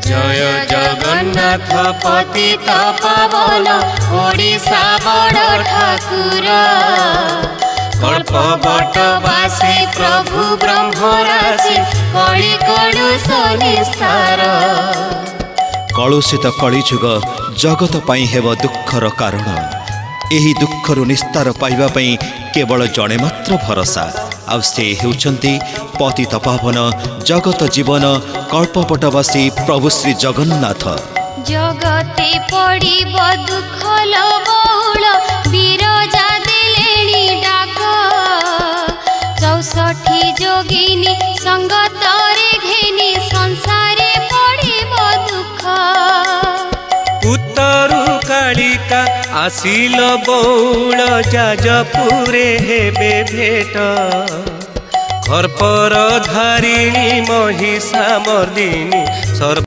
जय जगन्नाथ पतित पावन ओडिशा बड़ ठाकुर कल्प बटवासी प्रभु ब्रह्मराशि कଳି कलुष निस्तार। कलुषित कलिजुग जगत पाई हेब दुखर कारण। एही दुखरु निस्तार पाइबा पई केवल जणे मात्र भरोसा आउ से हेउचंती पतित पावन जगत जीवन कल्पपटवासी प्रभु श्री जगन्नाथ। जगते पड़िब दुख बहुल बिरजा देलेनी डाक 64 जोगिनी संगतरे घेनी संसारे पड़िब दुख। उत्तरु कालिका आसिल बौल जाजपुरे हेबे भेट खर्पर धारिणी महिषा मर्दिनी सर्व